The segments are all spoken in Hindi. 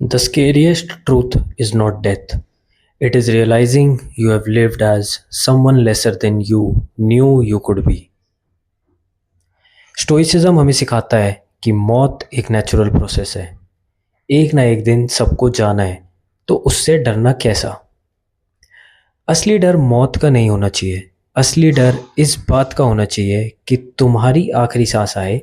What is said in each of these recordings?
The scariest truth is not death. It is realizing you have lived as someone lesser than you knew you could be. Stoicism हमें सिखाता है कि मौत एक नेचुरल प्रोसेस है। एक ना एक दिन सबको जाना है, तो उससे डरना कैसा? असली डर मौत का नहीं होना चाहिए। असली डर इस बात का होना चाहिए कि तुम्हारी आखिरी सांस आए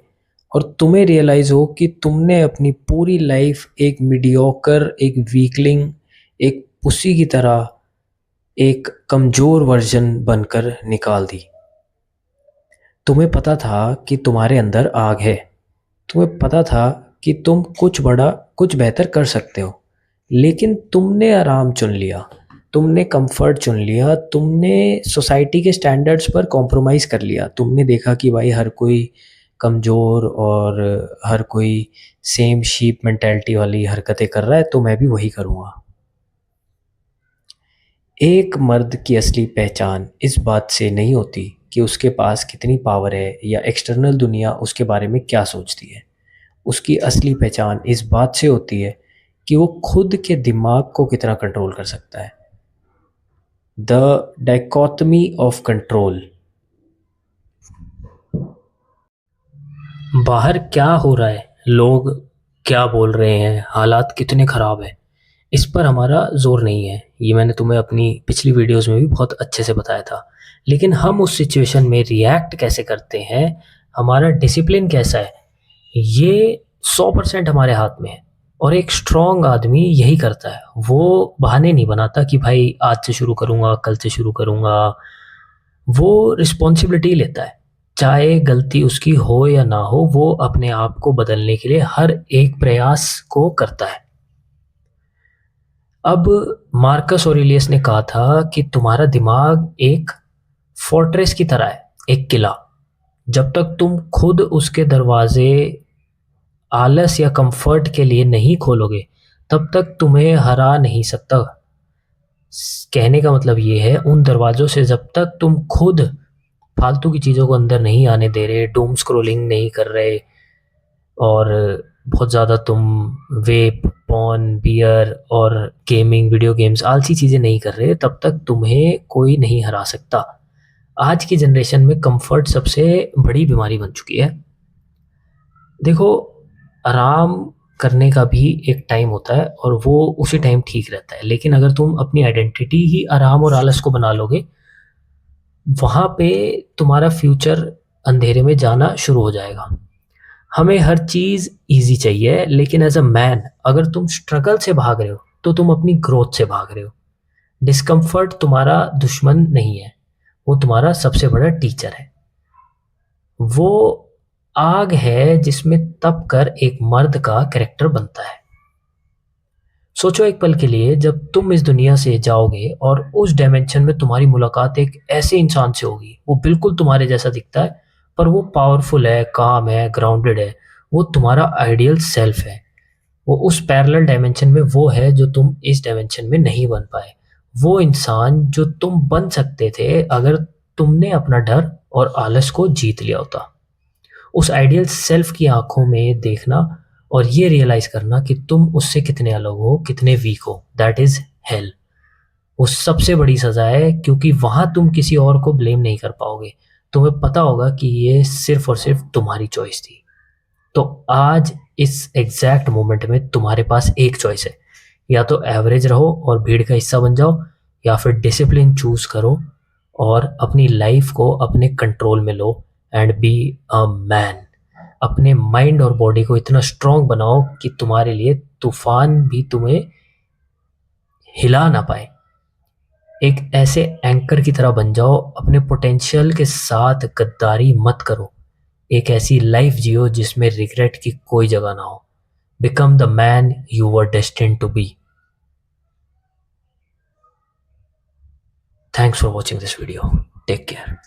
और तुम्हें रियलाइज़ हो कि तुमने अपनी पूरी लाइफ एक मीडियोकर, एक वीकलिंग, एक पुसी की तरह एक कमज़ोर वर्जन बनकर निकाल दी। तुम्हें पता था कि तुम्हारे अंदर आग है। तुम्हें पता था कि तुम कुछ बड़ा, कुछ बेहतर कर सकते हो। लेकिन तुमने आराम चुन लिया, तुमने कंफर्ट चुन लिया, तुमने सोसाइटी के स्टैंडर्ड्स पर कॉम्प्रोमाइज़ कर लिया। तुमने देखा कि भाई हर कोई कमज़ोर और हर कोई सेम शीप मेंटालिटी वाली हरकतें कर रहा है, तो मैं भी वही करूँगा। एक मर्द की असली पहचान इस बात से नहीं होती कि उसके पास कितनी पावर है या एक्सटर्नल दुनिया उसके बारे में क्या सोचती है। उसकी असली पहचान इस बात से होती है कि वो खुद के दिमाग को कितना कंट्रोल कर सकता है। The dichotomy of control. बाहर क्या हो रहा है, लोग क्या बोल रहे हैं, हालात कितने ख़राब हैं, इस पर हमारा ज़ोर नहीं है। ये मैंने तुम्हें अपनी पिछली वीडियोस में भी बहुत अच्छे से बताया था। लेकिन हम उस सिचुएशन में रिएक्ट कैसे करते हैं, हमारा डिसिप्लिन कैसा है, ये 100% हमारे हाथ में है। और एक स्ट्रॉन्ग आदमी यही करता है। वो बहाने नहीं बनाता कि भाई आज से शुरू करूँगा, कल से शुरू करूँगा। वो रिस्पॉन्सिबिलिटी लेता है। चाहे गलती उसकी हो या ना हो, वो अपने आप को बदलने के लिए हर एक प्रयास को करता है। अब मार्कस ऑरेलियस ने कहा था कि तुम्हारा दिमाग एक फोर्ट्रेस की तरह है, एक किला। जब तक तुम खुद उसके दरवाजे आलस या कंफर्ट के लिए नहीं खोलोगे, तब तक तुम्हें हरा नहीं सकता। कहने का मतलब ये है, उन दरवाज़ों से जब तक तुम खुद फालतू की चीज़ों को अंदर नहीं आने दे रहे, डूम स्क्रॉलिंग नहीं कर रहे और बहुत ज़्यादा तुम वेप, पॉर्न, बियर और गेमिंग, वीडियो गेम्स, आलसी चीज़ें नहीं कर रहे, तब तक तुम्हें कोई नहीं हरा सकता। आज की जनरेशन में कंफर्ट सबसे बड़ी बीमारी बन चुकी है। देखो, आराम करने का भी एक टाइम होता है और वो उसी टाइम ठीक रहता है। लेकिन अगर तुम अपनी आइडेंटिटी ही आराम और आलस को बना लोगे, वहाँ पे तुम्हारा फ्यूचर अंधेरे में जाना शुरू हो जाएगा। हमें हर चीज़ ईज़ी चाहिए, लेकिन एज अ मैन अगर तुम स्ट्रगल से भाग रहे हो, तो तुम अपनी ग्रोथ से भाग रहे हो। डिस्कम्फर्ट तुम्हारा दुश्मन नहीं है, वो तुम्हारा सबसे बड़ा टीचर है। वो आग है जिसमें तप कर एक मर्द का कैरेक्टर बनता है। सोचो एक पल के लिए, जब तुम इस दुनिया से जाओगे और उस डायमेंशन में तुम्हारी मुलाकात एक ऐसे इंसान से होगी, वो बिल्कुल तुम्हारे जैसा दिखता है, पर वो पावरफुल है, काम है, ग्राउंडेड है। वो तुम्हारा आइडियल सेल्फ है। वो उस पैरेलल डायमेंशन में वो है जो तुम इस डायमेंशन में नहीं बन पाए। वो इंसान जो तुम बन सकते थे अगर तुमने अपना डर और आलस को जीत लिया होता। उस आइडियल सेल्फ की आंखों में देखना और ये रियलाइज करना कि तुम उससे कितने अलग हो, कितने वीक हो, दैट इज हेल। वो सबसे बड़ी सजा है, क्योंकि वहां तुम किसी और को ब्लेम नहीं कर पाओगे। तुम्हें पता होगा कि ये सिर्फ और सिर्फ तुम्हारी चॉइस थी। तो आज इस एग्जैक्ट मोमेंट में तुम्हारे पास एक चॉइस है, या तो एवरेज रहो और भीड़ का हिस्सा बन जाओ, या फिर डिसिप्लिन चूज करो और अपनी लाइफ को अपने कंट्रोल में लो एंड बी अ मैन। अपने माइंड और बॉडी को इतना स्ट्रांग बनाओ कि तुम्हारे लिए तूफान भी तुम्हें हिला ना पाए। एक ऐसे एंकर की तरह बन जाओ, अपने पोटेंशियल के साथ गद्दारी मत करो। एक ऐसी लाइफ जियो जिसमें रिग्रेट की कोई जगह ना हो। Become the man you were destined to be. Thanks for watching this video. Take care.